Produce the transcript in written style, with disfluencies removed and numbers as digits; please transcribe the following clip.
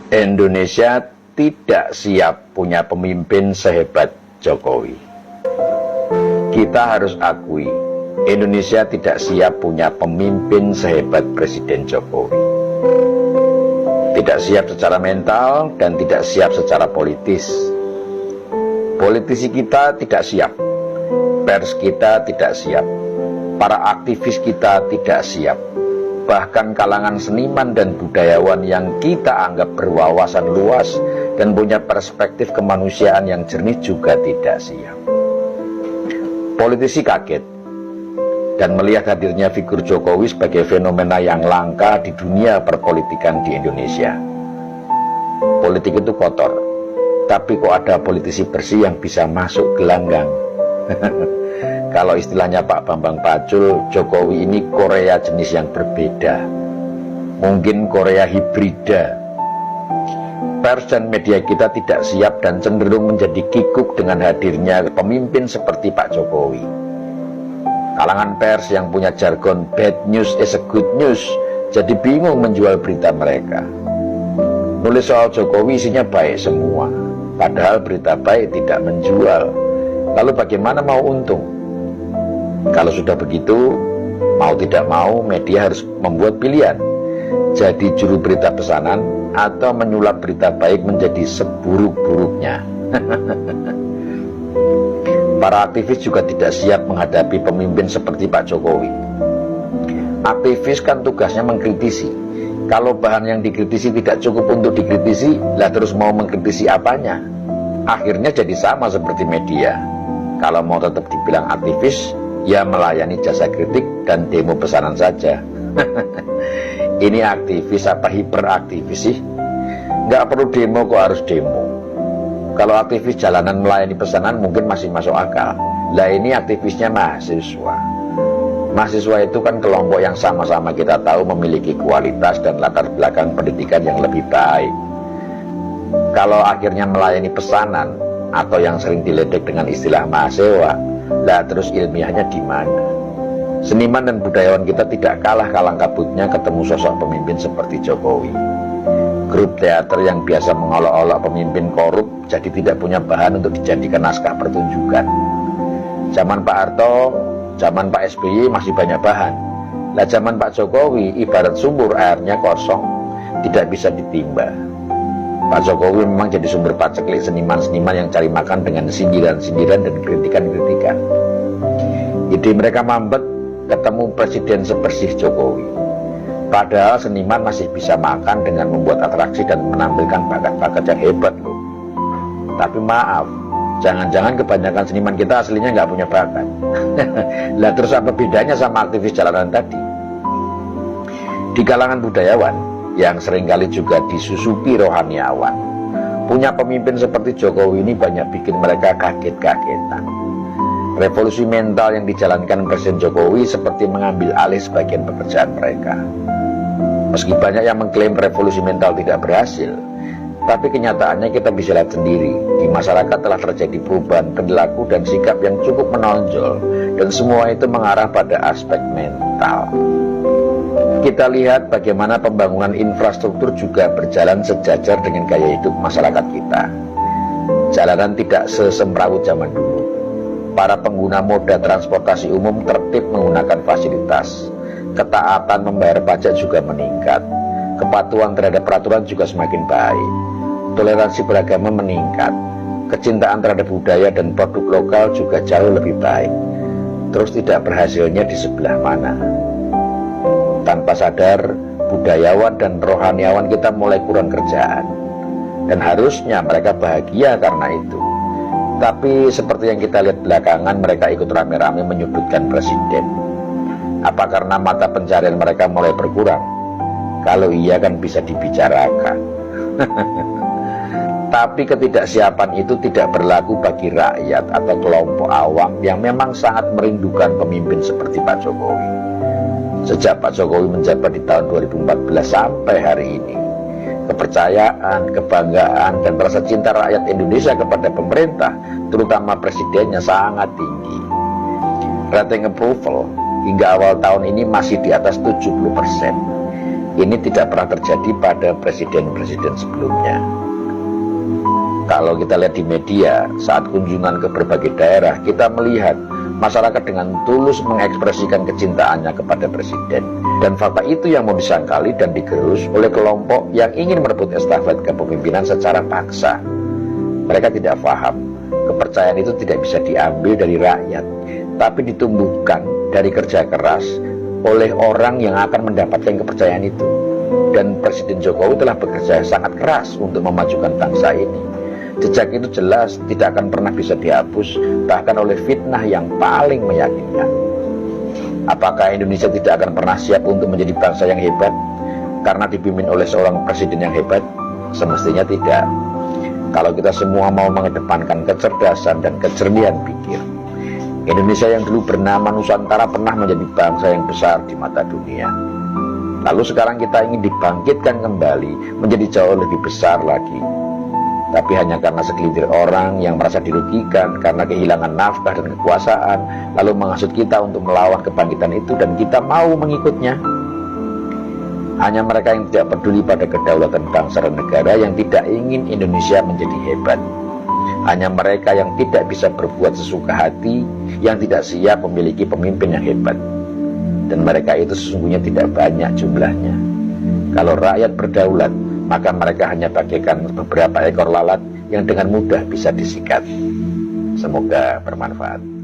Indonesia tidak siap punya pemimpin sehebat Jokowi. Kita harus akui, Indonesia tidak siap punya pemimpin sehebat Presiden Jokowi. Tidak siap secara mental dan tidak siap secara politis. Politisi kita tidak siap, pers kita tidak siap, para aktivis kita tidak siap. Bahkan kalangan seniman dan budayawan yang kita anggap berwawasan luas dan punya perspektif kemanusiaan yang jernih juga tidak siap. Politisi kaget dan melihat hadirnya figur Jokowi sebagai fenomena yang langka di dunia perpolitikan di Indonesia. Politik itu kotor, tapi kok ada politisi bersih yang bisa masuk gelanggang. Kalau istilahnya Pak Bambang Pacul, Jokowi ini Korea jenis yang berbeda. Mungkin Korea hibrida. Pers dan media kita tidak siap dan cenderung menjadi kikuk dengan hadirnya pemimpin seperti Pak Jokowi. Kalangan pers yang punya jargon bad news is a good news jadi bingung menjual berita mereka. Nulis soal Jokowi isinya baik semua, padahal berita baik tidak menjual. Lalu bagaimana mau untung? Kalau sudah begitu, mau tidak mau media harus membuat pilihan. Jadi juru berita pesanan atau menyulap berita baik menjadi seburuk-buruknya. Para aktivis juga tidak siap menghadapi pemimpin seperti Pak Jokowi. Aktivis kan tugasnya mengkritisi. Kalau bahan yang dikritisi tidak cukup untuk dikritisi, lah terus mau mengkritisi apanya? Akhirnya jadi sama seperti media. Kalau mau tetap dibilang aktivis, ya melayani jasa kritik dan demo pesanan saja. Ini aktivis apa hiperaktivis sih? Nggak perlu demo kok harus demo. Kalau aktivis jalanan melayani pesanan mungkin masih masuk akal. Lah ini aktivisnya mahasiswa. Mahasiswa itu kan kelompok yang sama-sama kita tahu memiliki kualitas dan latar belakang pendidikan yang lebih baik. Kalau akhirnya melayani pesanan atau yang sering diledek dengan istilah mahasiswa, lah terus ilmiahnya di mana? Seniman dan budayawan kita tidak kalah kalang kabutnya ketemu sosok pemimpin seperti Jokowi. Grup teater yang biasa mengolok-olok pemimpin korup jadi tidak punya bahan untuk dijadikan naskah pertunjukan. Zaman Pak Harto, zaman Pak SBY masih banyak bahan. Lah zaman Pak Jokowi ibarat sumur airnya kosong, tidak bisa ditimba. Pak Jokowi memang jadi sumber paceklik seniman-seniman yang cari makan dengan sindiran-sindiran dan kritikan-kritikan. Ide mereka mampet ketemu presiden sebersih Jokowi. Padahal seniman masih bisa makan dengan membuat atraksi dan menampilkan bakat-bakat yang hebat loh. Tapi maaf, jangan-jangan kebanyakan seniman kita aslinya nggak punya bakat. Lah terus apa bedanya sama aktivis jalanan tadi? Di kalangan budayawan yang seringkali juga disusupi rohaniawan, punya pemimpin seperti Jokowi ini banyak bikin mereka kaget-kagetan. Revolusi mental yang dijalankan Presiden Jokowi seperti mengambil alih sebagian pekerjaan mereka. Meski banyak yang mengklaim revolusi mental tidak berhasil, tapi kenyataannya kita bisa lihat sendiri. Di masyarakat telah terjadi perubahan perilaku dan sikap yang cukup menonjol, dan semua itu mengarah pada aspek mental. Kita lihat bagaimana pembangunan infrastruktur juga berjalan sejajar dengan gaya hidup masyarakat kita. Jalanan tidak sesemrawut zaman dulu. Para pengguna moda transportasi umum tertib menggunakan fasilitas. Ketaatan membayar pajak juga meningkat. Kepatuhan terhadap peraturan juga semakin baik. Toleransi beragama meningkat. Kecintaan terhadap budaya dan produk lokal juga jauh lebih baik. Terus tidak berhasilnya di sebelah mana? Tanpa sadar, budayawan dan rohaniawan kita mulai kurang kerjaan. Dan harusnya mereka bahagia karena itu. Tapi seperti yang kita lihat belakangan, mereka ikut rame-rame menyudutkan presiden. Apa karena mata pencarian mereka mulai berkurang? Kalau iya kan bisa dibicarakan. Tapi ketidaksiapan itu tidak berlaku bagi rakyat atau kelompok awam yang memang sangat merindukan pemimpin seperti Pak Jokowi. Sejak Pak Jokowi menjabat di tahun 2014 sampai hari ini, kepercayaan, kebanggaan, dan rasa cinta rakyat Indonesia kepada pemerintah, terutama presidennya, sangat tinggi. Rating approval hingga awal tahun ini masih di atas 70%. Ini tidak pernah terjadi pada presiden-presiden sebelumnya. Kalau kita lihat di media, saat kunjungan ke berbagai daerah, kita melihat masyarakat dengan tulus mengekspresikan kecintaannya kepada presiden. Dan fakta itu yang mau disangkali dan digerus oleh kelompok yang ingin merebut estafet kepemimpinan secara paksa. Mereka tidak paham, kepercayaan itu tidak bisa diambil dari rakyat, tapi ditumbuhkan dari kerja keras oleh orang yang akan mendapatkan kepercayaan itu. Dan Presiden Jokowi telah bekerja sangat keras untuk memajukan bangsa ini. Jejak itu jelas tidak akan pernah bisa dihapus, bahkan oleh fitnah yang paling meyakinkan. Apakah Indonesia tidak akan pernah siap untuk menjadi bangsa yang hebat karena dipimpin oleh seorang presiden yang hebat? Semestinya tidak. Kalau kita semua mau mengedepankan kecerdasan dan kejernihan pikir, Indonesia yang dulu bernama Nusantara pernah menjadi bangsa yang besar di mata dunia. Lalu sekarang kita ingin dibangkitkan kembali menjadi jauh lebih besar lagi. Tapi hanya karena segelintir orang yang merasa dirugikan karena kehilangan nafkah dan kekuasaan, lalu menghasut kita untuk melawan kebangkitan itu dan kita mau mengikutnya. Hanya mereka yang tidak peduli pada kedaulatan bangsa dan negara yang tidak ingin Indonesia menjadi hebat. Hanya mereka yang tidak bisa berbuat sesuka hati, yang tidak siap memiliki pemimpin yang hebat. Dan mereka itu sesungguhnya tidak banyak jumlahnya. Kalau rakyat berdaulat, maka mereka hanya bagaikan beberapa ekor lalat yang dengan mudah bisa disikat. Semoga bermanfaat.